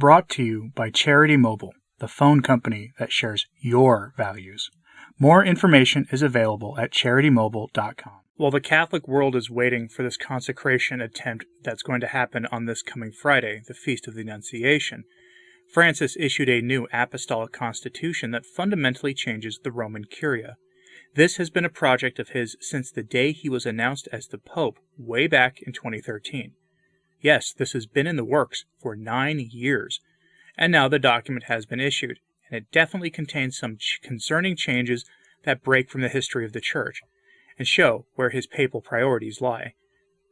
brought to you by Charity Mobile, the phone company that shares your values. More information is available at CharityMobile.com. While the Catholic world is waiting for this consecration attempt that's going to happen on this coming Friday, the Feast of the Annunciation, Francis issued a new apostolic constitution that fundamentally changes the Roman Curia. This has been a project of his since the day he was announced as the Pope way back in 2013. Yes, this has been in the works for 9 years, and now the document has been issued, and it definitely contains some concerning changes that break from the history of the Church, and show where his papal priorities lie.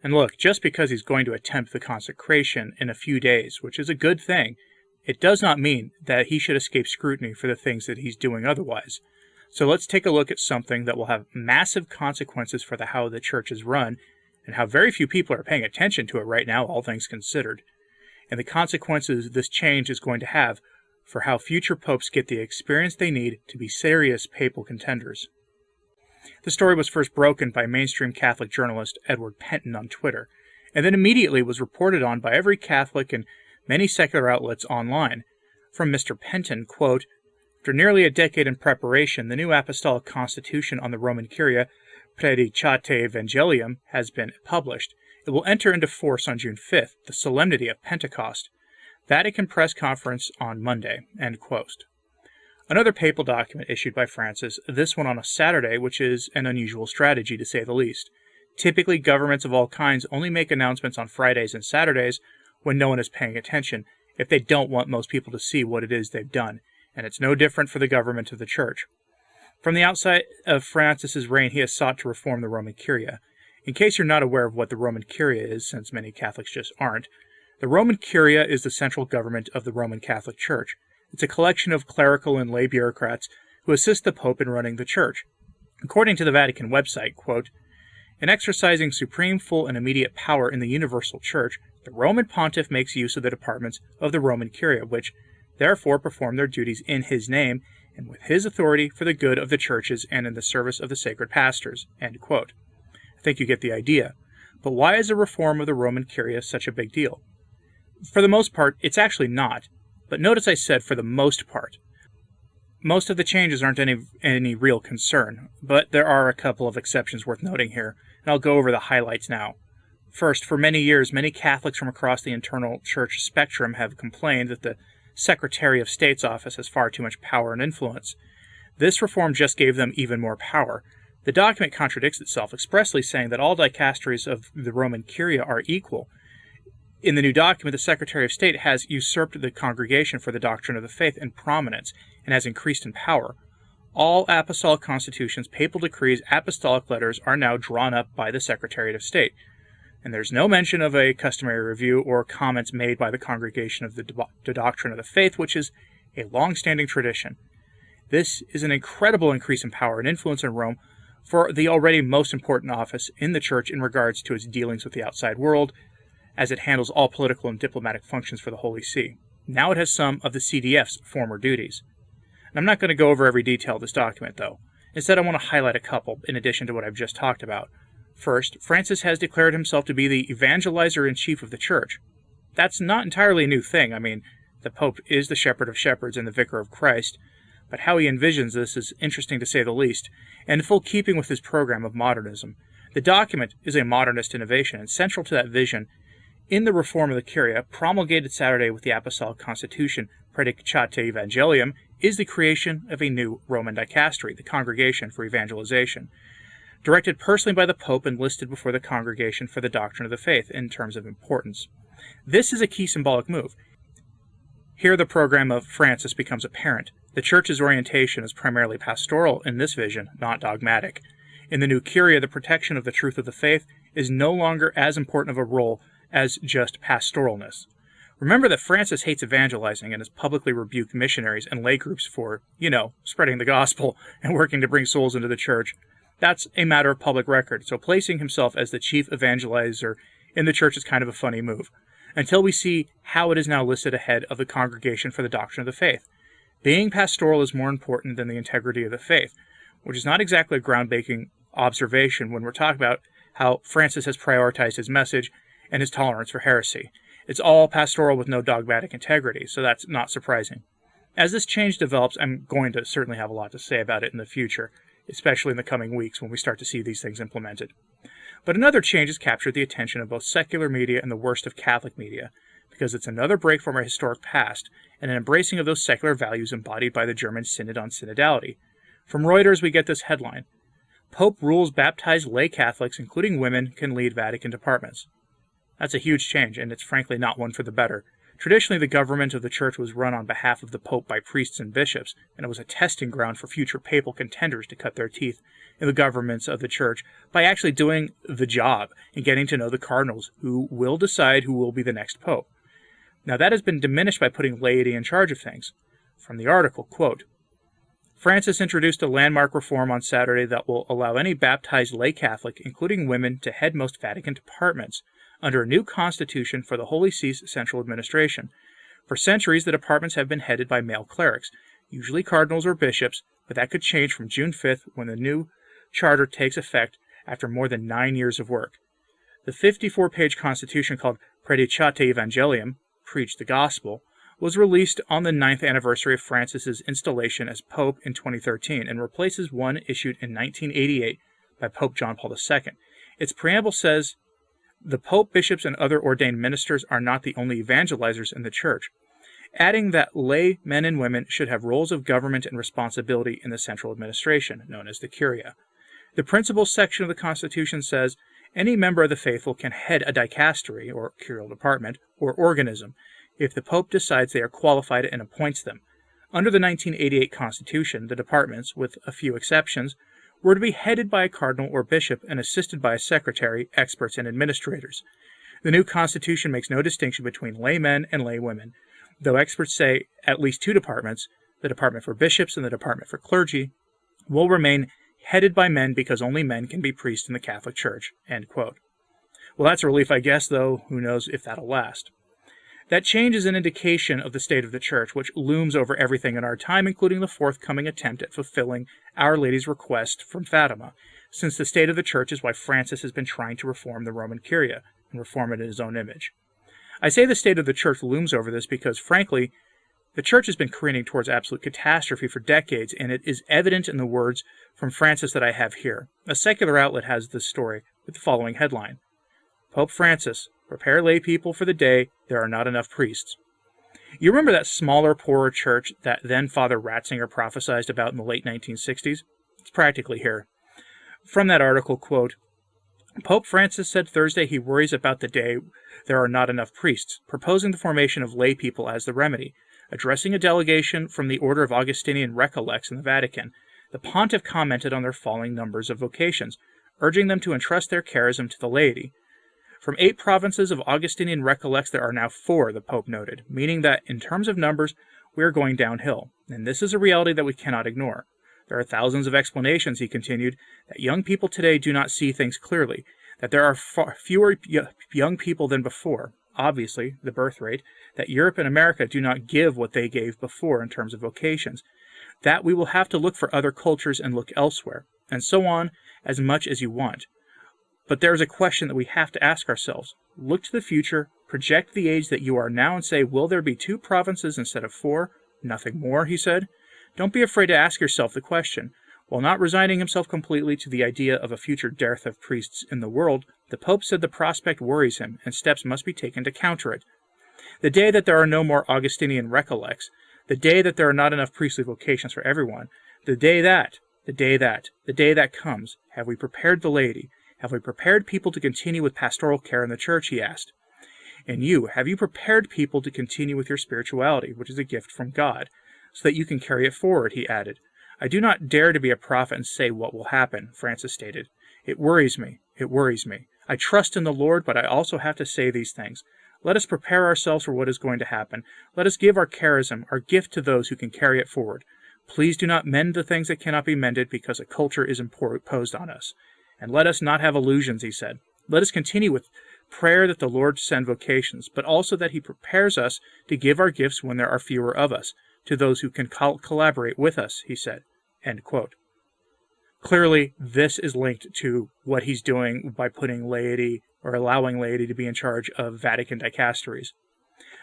And look, just because he's going to attempt the consecration in a few days, which is a good thing, it does not mean that he should escape scrutiny for the things that he's doing otherwise. So let's take a look at something that will have massive consequences for how the Church is run, and how very few people are paying attention to it right now, all things considered, and the consequences this change is going to have for how future popes get the experience they need to be serious papal contenders. The story was first broken by mainstream Catholic journalist Edward Penton on Twitter, and then immediately was reported on by every Catholic and many secular outlets online. From Mr. Penton, quote, "After nearly a decade in preparation, the new apostolic constitution on the Roman Curia, Praedicate Evangelium, has been published. It will enter into force on June 5th, the solemnity of Pentecost. Vatican press conference on Monday," end quote. Another papal document issued by Francis, this one on a Saturday, which is an unusual strategy to say the least. Typically, governments of all kinds only make announcements on Fridays and Saturdays when no one is paying attention, if they don't want most people to see what it is they've done, and it's no different for the government of the Church. From the outset of Francis's reign, he has sought to reform the Roman Curia. In case you're not aware of what the Roman Curia is, since many Catholics just aren't, the Roman Curia is the central government of the Roman Catholic Church. It's a collection of clerical and lay bureaucrats who assist the Pope in running the Church. According to the Vatican website, quote, "In exercising supreme, full, and immediate power in the universal Church, the Roman Pontiff makes use of the departments of the Roman Curia, which therefore perform their duties in his name and with his authority for the good of the churches and in the service of the sacred pastors," end quote. I think you get the idea. But why is a reform of the Roman Curia such a big deal? For the most part, it's actually not. But notice I said for the most part. Most of the changes aren't any real concern, but there are a couple of exceptions worth noting here, and I'll go over the highlights now. First, for many years, many Catholics from across the internal church spectrum have complained that the Secretary of State's office has far too much power and influence. This reform just gave them even more power. The document contradicts itself, expressly saying that all dicasteries of the Roman Curia are equal. In the new document, the Secretary of State has usurped the Congregation for the Doctrine of the Faith in prominence and has increased in power. All apostolic constitutions, papal decrees, apostolic letters are now drawn up by the Secretary of State. And there's no mention of a customary review or comments made by the Congregation of the Doctrine of the Faith, which is a long-standing tradition. This is an incredible increase in power and influence in Rome for the already most important office in the Church in regards to its dealings with the outside world, as it handles all political and diplomatic functions for the Holy See. Now it has some of the CDF's former duties. And I'm not going to go over every detail of this document, though. Instead, I want to highlight a couple, in addition to what I've just talked about. First, Francis has declared himself to be the evangelizer-in-chief of the Church. That's not entirely a new thing. I mean, the Pope is the shepherd of shepherds and the vicar of Christ, but how he envisions this is interesting to say the least, and in full keeping with his program of modernism. The document is a modernist innovation, and central to that vision, in the reform of the Curia, promulgated Saturday with the Apostolic Constitution, Praedicate Evangelium, is the creation of a new Roman dicastery, the Congregation for Evangelization, directed personally by the Pope and listed before the Congregation for the Doctrine of the Faith in terms of importance. This is a key symbolic move. Here the program of Francis becomes apparent. The Church's orientation is primarily pastoral in this vision, not dogmatic. In the new Curia, the protection of the truth of the faith is no longer as important of a role as just pastoralness. Remember that Francis hates evangelizing and has publicly rebuked missionaries and lay groups for, spreading the gospel and working to bring souls into the Church. That's a matter of public record, so placing himself as the chief evangelizer in the Church is kind of a funny move, until we see how it is now listed ahead of the Congregation for the Doctrine of the Faith. Being pastoral is more important than the integrity of the faith, which is not exactly a groundbreaking observation when we're talking about how Francis has prioritized his message and his tolerance for heresy. It's all pastoral with no dogmatic integrity, so that's not surprising. As this change develops, I'm going to certainly have a lot to say about it in the future, especially in the coming weeks when we start to see these things implemented. But another change has captured the attention of both secular media and the worst of Catholic media, because it's another break from our historic past and an embracing of those secular values embodied by the German Synod on Synodality. From Reuters, we get this headline: Pope rules baptized lay Catholics, including women, can lead Vatican departments. That's a huge change, and it's frankly not one for the better. Traditionally, the government of the Church was run on behalf of the Pope by priests and bishops, and it was a testing ground for future papal contenders to cut their teeth in the governments of the Church by actually doing the job and getting to know the cardinals who will decide who will be the next Pope. Now, that has been diminished by putting laity in charge of things. From the article, quote, Francis introduced a landmark reform on Saturday that will allow any baptized lay Catholic, including women, to head most Vatican departments under a new constitution for the Holy See's central administration. For centuries, the departments have been headed by male clerics, usually cardinals or bishops, but that could change from June 5th when the new charter takes effect after more than 9 years of work. The 54-page constitution called Predicate Evangelium, Preach the Gospel, was released on the 9th anniversary of Francis's installation as Pope in 2013 and replaces one issued in 1988 by Pope John Paul II. Its preamble says, the Pope, bishops, and other ordained ministers are not the only evangelizers in the Church, adding that lay men and women should have roles of government and responsibility in the central administration, known as the Curia. The principal section of the Constitution says, any member of the faithful can head a dicastery, or curial department, or organism, if the Pope decides they are qualified and appoints them. Under the 1988 Constitution, the departments, with a few exceptions, were to be headed by a cardinal or bishop and assisted by a secretary, experts, and administrators. The new Constitution makes no distinction between laymen and laywomen, though experts say at least two departments, the Department for Bishops and the Department for Clergy, will remain headed by men because only men can be priests in the Catholic Church. End quote. Well, that's a relief, I guess, though who knows if that'll last. That change is an indication of the state of the Church, which looms over everything in our time, including the forthcoming attempt at fulfilling Our Lady's request from Fatima, since the state of the Church is why Francis has been trying to reform the Roman Curia and reform it in his own image. I say the state of the Church looms over this because, frankly, the Church has been careening towards absolute catastrophe for decades, and it is evident in the words from Francis that I have here. A secular outlet has this story with the following headline: Pope Francis, prepare lay people for the day there are not enough priests. You remember that smaller, poorer church that then Father Ratzinger prophesied about in the late 1960s? It's practically here. From that article, quote, Pope Francis said Thursday he worries about the day there are not enough priests, proposing the formation of lay people as the remedy. Addressing a delegation from the Order of Augustinian Recollects in the Vatican, the pontiff commented on their falling numbers of vocations, urging them to entrust their charism to the laity. From 8 provinces of Augustinian Recollects, there are now 4, the Pope noted, meaning that, in terms of numbers, we are going downhill, and this is a reality that we cannot ignore. There are thousands of explanations, he continued, that young people today do not see things clearly, that there are fewer young people than before, obviously, the birth rate, that Europe and America do not give what they gave before in terms of vocations, that we will have to look for other cultures and look elsewhere, and so on, as much as you want. But there is a question that we have to ask ourselves. Look to the future, project the age that you are now, and say, will there be 2 provinces instead of 4? Nothing more, he said. Don't be afraid to ask yourself the question. While not resigning himself completely to the idea of a future dearth of priests in the world, the Pope said the prospect worries him, and steps must be taken to counter it. The day that there are no more Augustinian Recollects, the day that there are not enough priestly vocations for everyone, the day that comes, have we prepared the laity? Have we prepared people to continue with pastoral care in the Church, he asked. And you, have you prepared people to continue with your spirituality, which is a gift from God, so that you can carry it forward, he added. I do not dare to be a prophet and say what will happen, Francis stated. It worries me. I trust in the Lord, but I also have to say these things. Let us prepare ourselves for what is going to happen. Let us give our charism, our gift to those who can carry it forward. Please do not mend the things that cannot be mended because a culture is imposed on us. And let us not have illusions, he said. Let us continue with prayer that the Lord send vocations, but also that he prepares us to give our gifts when there are fewer of us, to those who can collaborate with us, he said. End quote. Clearly, this is linked to what he's doing by putting laity or allowing laity to be in charge of Vatican dicasteries.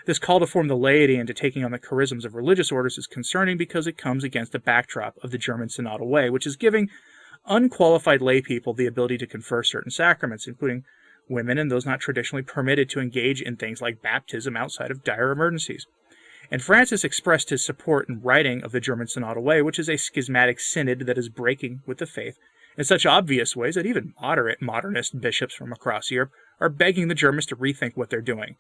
This call to form the laity into taking on the charisms of religious orders is concerning because it comes against the backdrop of the German synodal way, which is giving unqualified lay people the ability to confer certain sacraments, including women and those not traditionally permitted to engage in things like baptism outside of dire emergencies. And Francis expressed his support in writing of the German synodal way, which is a schismatic synod that is breaking with the faith in such obvious ways that even moderate modernist bishops from across Europe are begging the Germans to rethink what they're doing.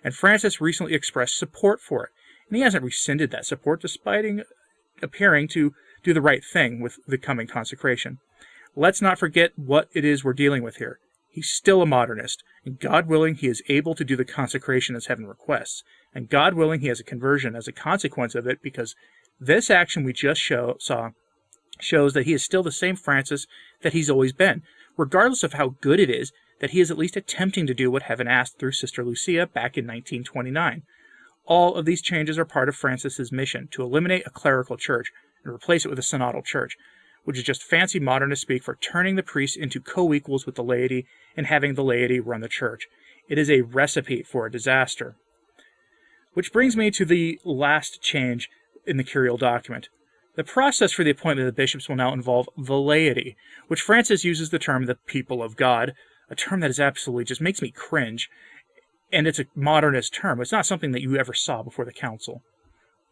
And Francis recently expressed support for it, and he hasn't rescinded that support despite appearing to do the right thing with the coming consecration. Let's not forget what it is we're dealing with here. He's still a modernist, and God willing, he is able to do the consecration as heaven requests, and God willing, he has a conversion as a consequence of it, because this action we just saw shows that he is still the same Francis that he's always been, regardless of how good it is that he is at least attempting to do what heaven asked through Sister Lucia back in 1929. All of these changes are part of Francis's mission to eliminate a clerical church and replace it with a synodal church, which is just fancy modernist speak for turning the priests into co-equals with the laity and having the laity run the church. It is a recipe for a disaster. Which brings me to the last change in the curial document. The process for the appointment of the bishops will now involve the laity, which Francis uses the term the people of God, a term that is absolutely just makes me cringe, and it's a modernist term. It's not something that you ever saw before the council.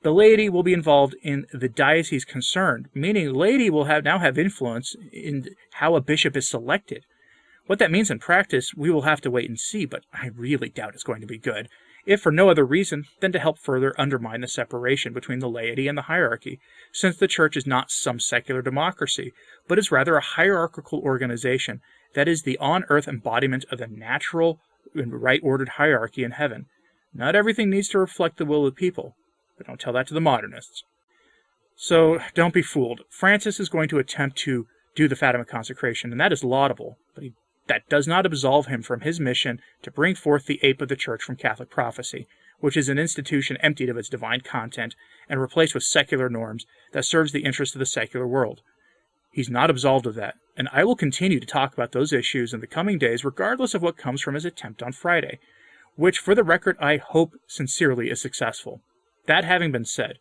The laity will be involved in the diocese concerned, meaning the laity will now have influence in how a bishop is selected. What that means in practice, we will have to wait and see, but I really doubt it's going to be good, if for no other reason than to help further undermine the separation between the laity and the hierarchy, since the church is not some secular democracy, but is rather a hierarchical organization that is the on-earth embodiment of the natural and right-ordered hierarchy in heaven. Not everything needs to reflect the will of the people, but don't tell that to the modernists. So don't be fooled. Francis is going to attempt to do the Fatima consecration, and that is laudable, but that does not absolve him from his mission to bring forth the ape of the church from Catholic prophecy, which is an institution emptied of its divine content and replaced with secular norms that serves the interests of the secular world. He's not absolved of that, and I will continue to talk about those issues in the coming days regardless of what comes from his attempt on Friday, which, for the record, I hope sincerely is successful. That having been said,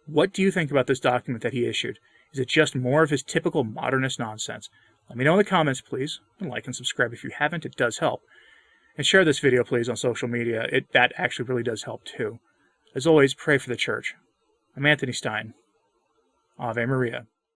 what do you think about this document that he issued? Is it just more of his typical modernist nonsense? Let me know in the comments, please, and like and subscribe if you haven't. It does help. And share this video, please, on social media. That actually really does help, too. As always, pray for the church. I'm Anthony Stine. Ave Maria.